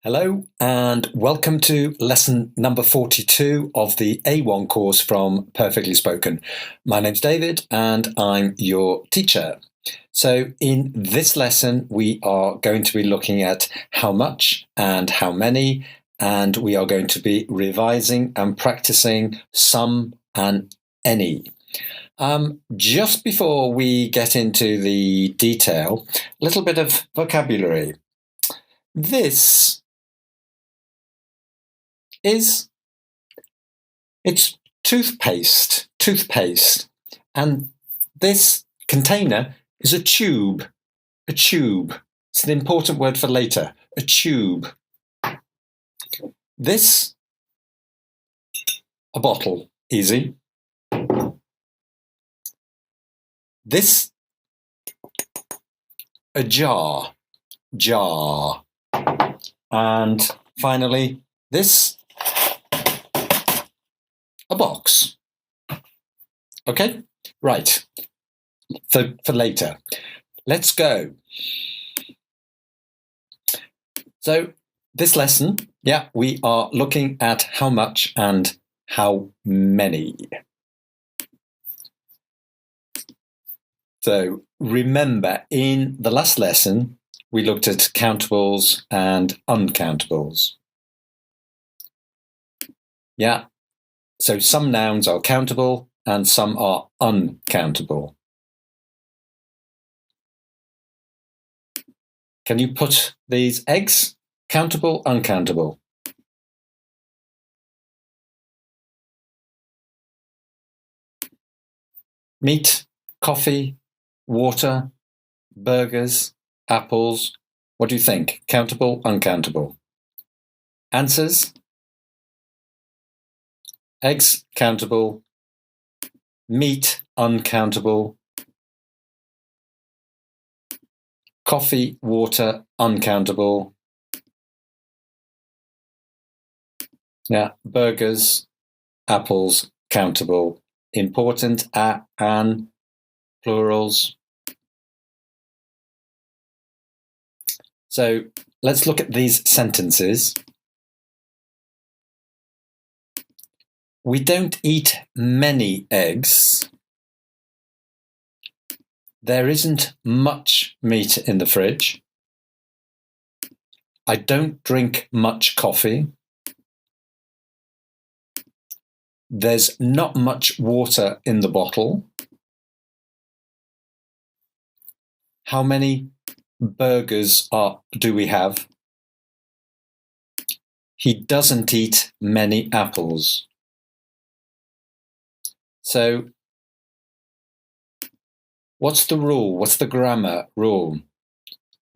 Hello and welcome to lesson number 42 of the A1 course from Perfectly Spoken. My name's David and I'm your teacher. So in this lesson we are going to be looking at how much and how many, and we are going to be revising and practicing some and any. Just before we get into the detail, a little bit of vocabulary. It's toothpaste, and this container is a tube. It's an important word for later, a tube. This, a bottle, easy. This, a jar. And finally, this, a box. Okay, right, for later. Let's go. So this lesson, we are looking at how much and how many. So remember, in the last lesson, we looked at countables and uncountables. So some nouns are countable and some are uncountable. Can you put these eggs? Countable, uncountable? Meat, coffee, water, burgers, apples. What do you think? Countable, uncountable? Answers? Eggs, countable. Meat, uncountable. Coffee, water, uncountable. Burgers, apples, countable. Important, an, plurals. So let's look at these sentences. We don't eat many eggs. There isn't much meat in the fridge. I don't drink much coffee. There's not much water in the bottle. How many burgers do we have? He doesn't eat many apples. So, what's the rule? What's the grammar rule?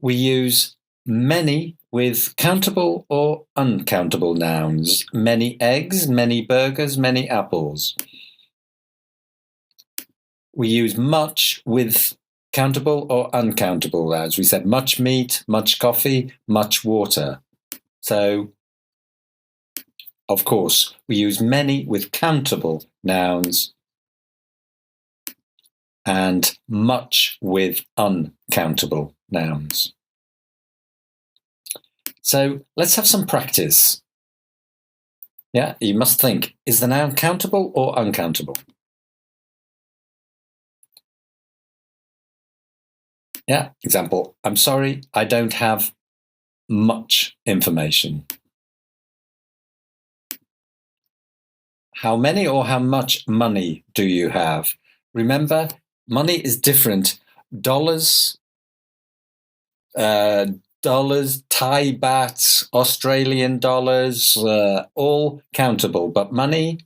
We use many with countable or uncountable nouns. Many eggs, many burgers, many apples. We use much with countable or uncountable nouns. We said much meat, much coffee, much water. So, of course, we use many with countable nouns and much with uncountable nouns. So let's have some practice. You must think, is the noun countable or uncountable? Example, I'm sorry, I don't have much information. How many or how much money do you have? Remember, money is different. Dollars, Thai baht, Australian dollars, all countable, but money,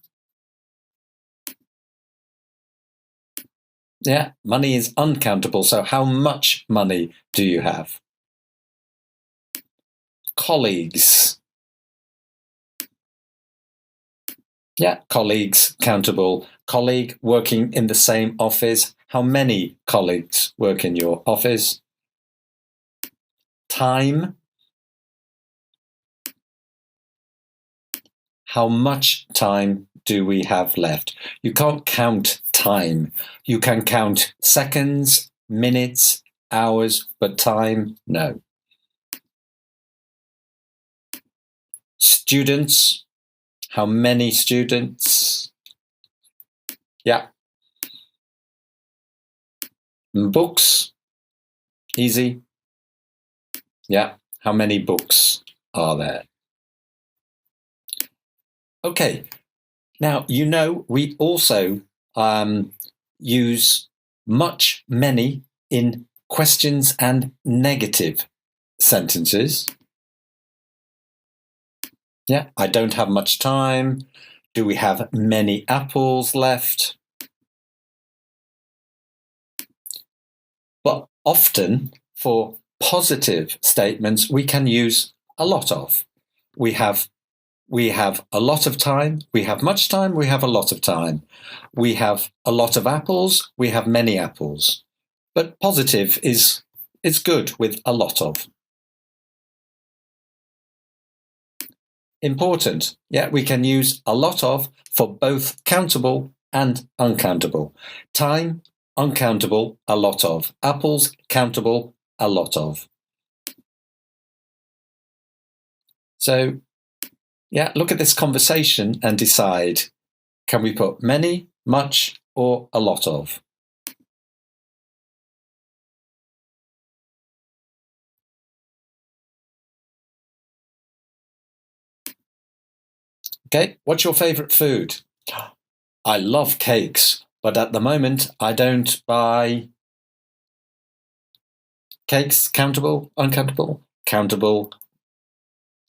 money is uncountable. So how much money do you have? Colleagues. Colleagues, countable. Colleague working in the same office. How many colleagues work in your office? Time. how much time do we have left? You can't count time. You can count seconds, minutes, hours, but time, no. Students, how many students? Yeah. Books, easy. Yeah, how many books are there? Okay, now you know we also use much, many in questions and negative sentences. Yeah, I don't have much time. Do we have many apples left? But often for positive statements, we can use a lot of. We have a lot of time, we have much time, we have a lot of time. We have a lot of apples, we have many apples. But positive is good with a lot of. Important. Yeah, we can use a lot of for both countable and uncountable. Time, uncountable, a lot of. Apples, countable, a lot of. So, yeah, look at this conversation and decide, can we put many, much, or a lot of? Okay, what's your favourite food? I love cakes, but at the moment I don't buy cakes. Countable, uncountable, countable,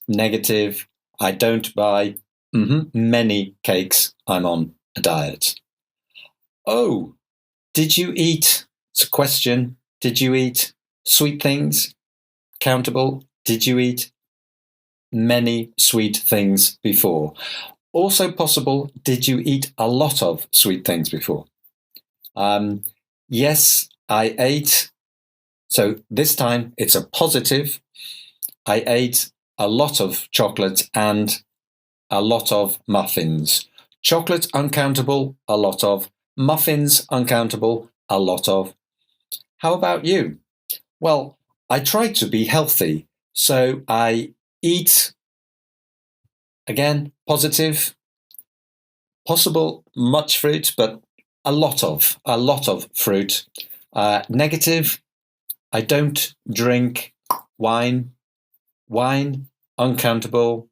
negative. I don't buy many cakes. I'm on a diet. Oh, did you eat? It's a question. Did you eat sweet things? Countable. Did you eat many sweet things before? Also possible, did you eat a lot of sweet things before? Yes, I ate. So this time it's a positive. I ate a lot of chocolate and a lot of muffins. Chocolate, uncountable, a lot of. Muffins, uncountable, a lot of. How about you? Well, I try to be healthy, so I eat, again, positive, possible, much fruit, but a lot of fruit. Negative, I don't drink wine. Wine, uncountable,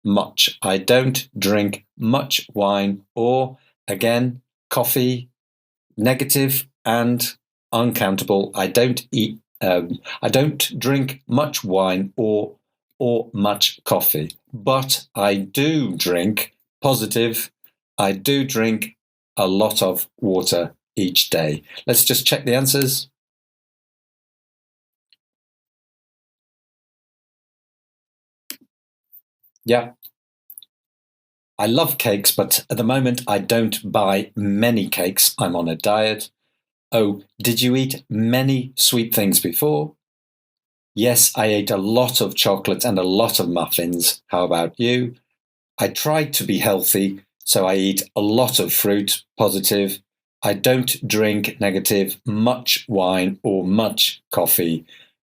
much. I don't drink much wine. Or, again, coffee, negative and uncountable. I don't eat. I don't drink much wine or much coffee, but I do drink positive. I do drink a lot of water each day. Let's just check the answers. Yeah. I love cakes, but at the moment I don't buy many cakes. I'm on a diet. Oh, did you eat many sweet things before? Yes, I ate a lot of chocolate and a lot of muffins. How about you? I tried to be healthy, so I eat a lot of fruit, positive. I don't drink, negative, much wine or much coffee,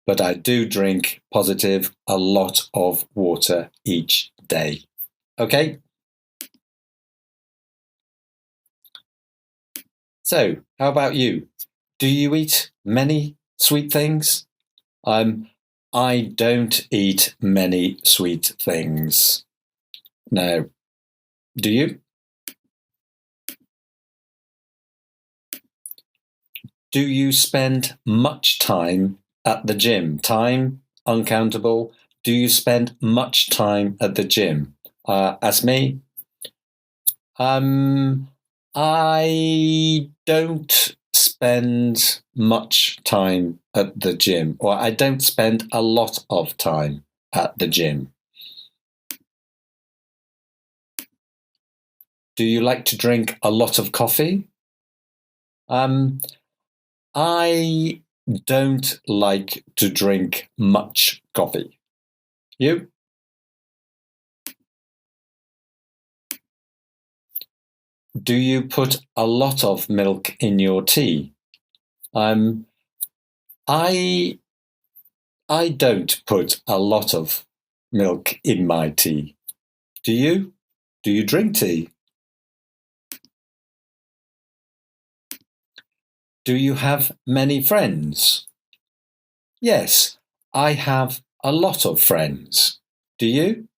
but I do drink, positive, a lot of water each day. Okay? So, how about you? Do you eat many sweet things? I don't eat many sweet things. No. Do you? Do you spend much time at the gym? Time, uncountable. Do you spend much time at the gym? As me, I don't spend much time at the gym, or I don't spend a lot of time at the gym. Do you like to drink a lot of coffee? I don't like to drink much coffee. You? Do you put a lot of milk in your tea? I don't put a lot of milk in my tea. Do you? Do you drink tea? Do you have many friends? Yes, I have a lot of friends. Do you?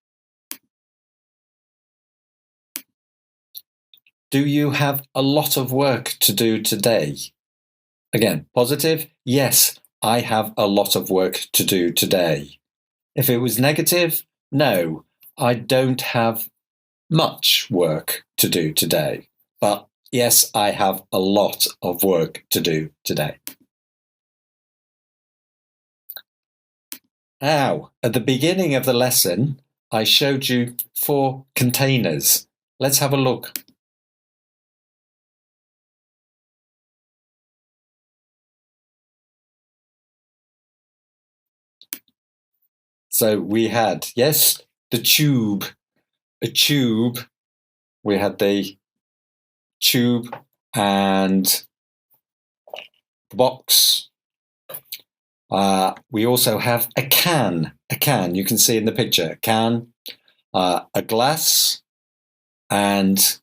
Do you have a lot of work to do today? Again, positive. Yes, I have a lot of work to do today. If it was negative, no, I don't have much work to do today. But yes, I have a lot of work to do today. Now, at the beginning of the lesson, I showed you 4 containers. Let's have a look. So we had, yes, the tube, a tube. We had the tube and the box. We also have a can. You can see in the picture, a can, a glass, and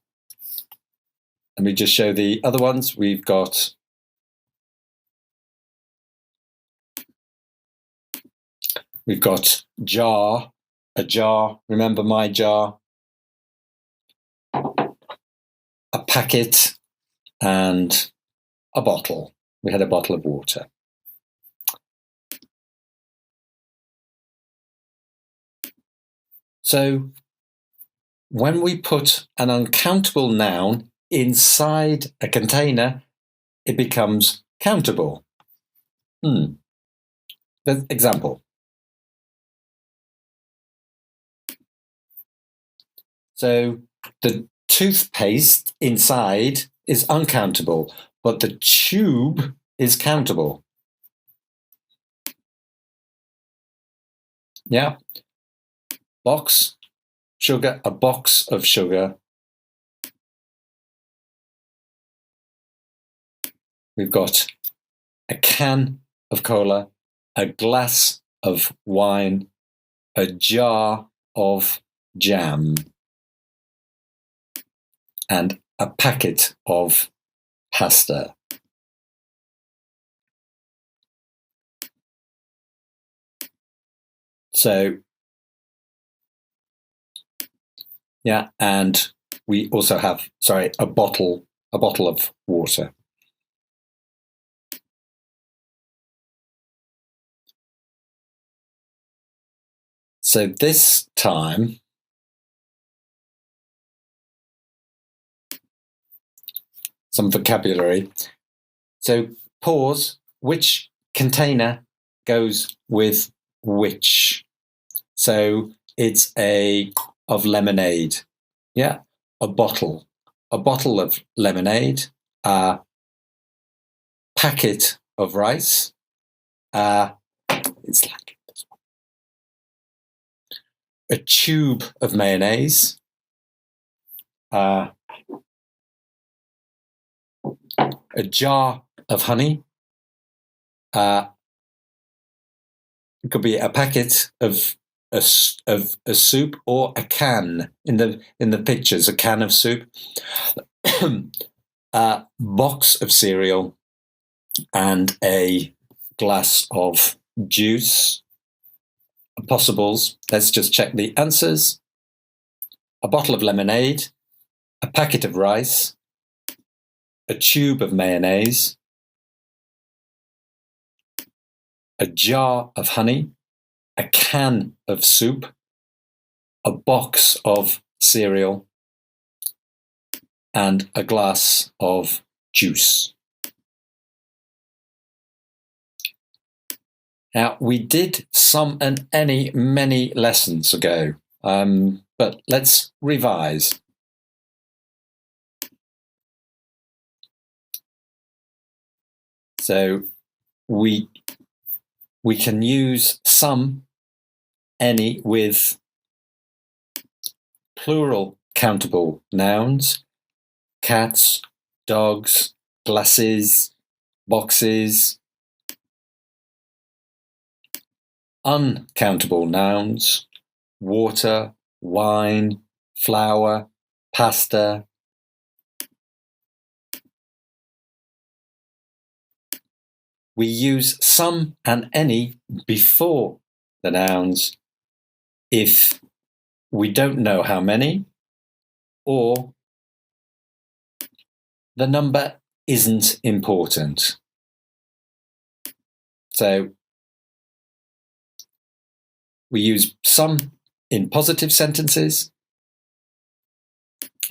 let me just show the other ones. We've got jar, a jar, remember my jar, a packet, and a bottle. We had a bottle of water. So when we put an uncountable noun inside a container, it becomes countable. Example. So the toothpaste inside is uncountable, but the tube is countable. Yeah. Box, sugar, a box of sugar. We've got a can of cola, a glass of wine, a jar of jam, and a packet of pasta. So, yeah, and we also have, a bottle of water. So this time, some vocabulary. So pause, which container goes with which? So it's of lemonade. Yeah, a bottle of lemonade, a packet of rice, it's like this one. A tube of mayonnaise, a jar of honey, it could be a packet of a soup, or a can in the pictures, a can of soup, a box of cereal, and a glass of juice. Possibles. Let's just check the answers. A bottle of lemonade, a packet of rice, a tube of mayonnaise, a jar of honey, a can of soup, a box of cereal, and a glass of juice. Now, we did some and any many lessons ago, but let's revise. So we can use some, any with plural countable nouns, cats, dogs, glasses, boxes. Uncountable nouns: water, wine, flour, pasta. We use some and any before the nouns if we don't know how many or the number isn't important. So we use some in positive sentences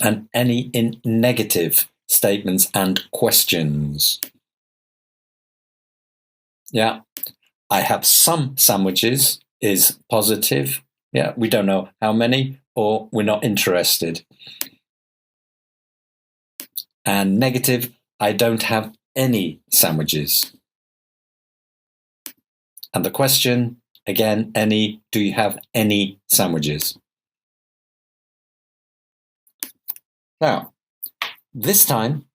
and any in negative statements and questions. Yeah, I have some sandwiches is positive. Yeah, we don't know how many or we're not interested. And negative, I don't have any sandwiches. And the question, again, any, do you have any sandwiches? Now, this time,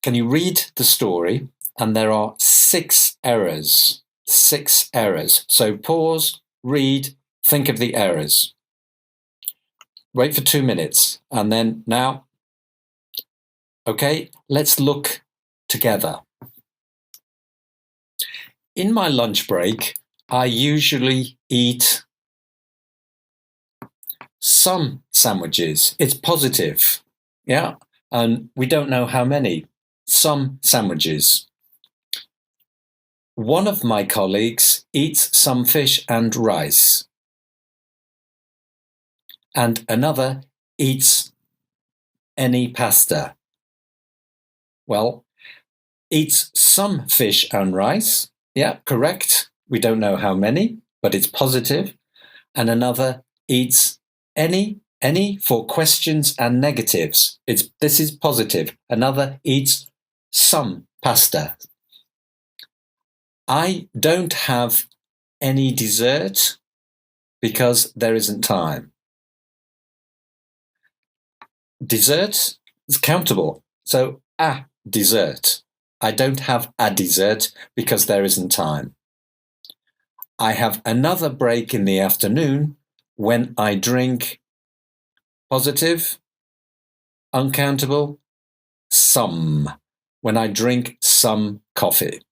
can you read the story? And there are 6 errors. 6 errors. So pause, read, think of the errors. Wait for 2 minutes. And then now, okay, let's look together. In my lunch break, I usually eat some sandwiches. It's positive, yeah? And we don't know how many. Some sandwiches. One of my colleagues eats some fish and rice. And another eats any pasta. Well, eats some fish and rice. Yeah, correct. We don't know how many, but it's positive. And another eats any for questions and negatives. This is positive. Another eats some pasta. I don't have any dessert because there isn't time. Dessert is countable. So a dessert. I don't have a dessert because there isn't time. I have another break in the afternoon when I drink positive, uncountable, some. When I drink some coffee.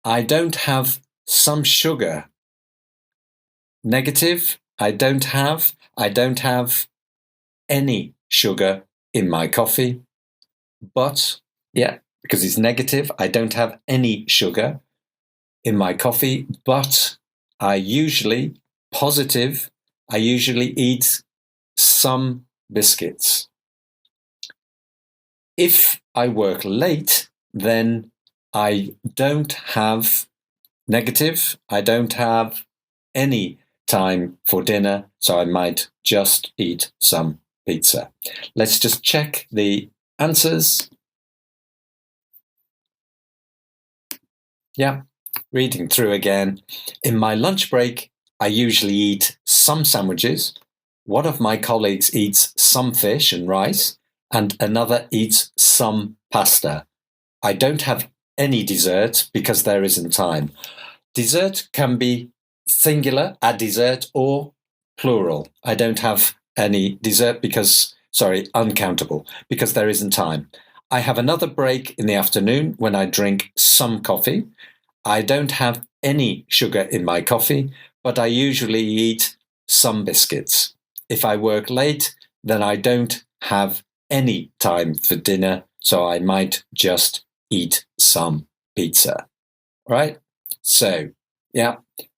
I don't have some sugar. Negative, I don't have any sugar in my coffee. But, yeah, because it's negative, I don't have any sugar in my coffee, but I usually eat some biscuits. If I work late, then I don't have negative. I don't have any time for dinner, so I might just eat some pizza. Let's just check the answers. Yeah, reading through again. In my lunch break, I usually eat some sandwiches. One of my colleagues eats some fish and rice, and another eats some pasta. I don't have any dessert because there isn't time. Dessert can be singular, a dessert, or plural. I don't have any dessert because, uncountable, because there isn't time. I have another break in the afternoon when I drink some coffee. I don't have any sugar in my coffee, but I usually eat some biscuits. If I work late, then I don't have any time for dinner, so I might just eat some pizza. Right? So, yeah.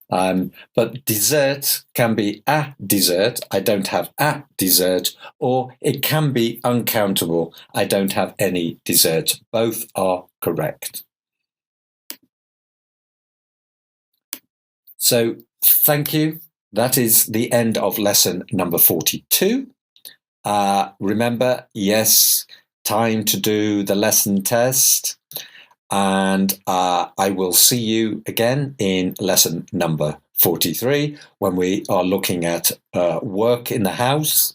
But dessert can be a dessert. I don't have a dessert, or it can be uncountable. I don't have any dessert. Both are correct. So, thank you. That is the end of lesson number 42. Remember, yes, time to do the lesson test. And I will see you again in lesson number 43 when we are looking at work in the house.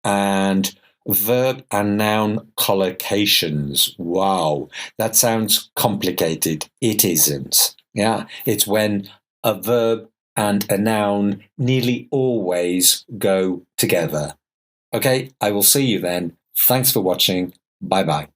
And Verb and noun collocations. Wow, that sounds complicated. It isn't. Yeah, it's when a verb and a noun nearly always go together. Okay, I will see you then. Thanks for watching. Bye bye.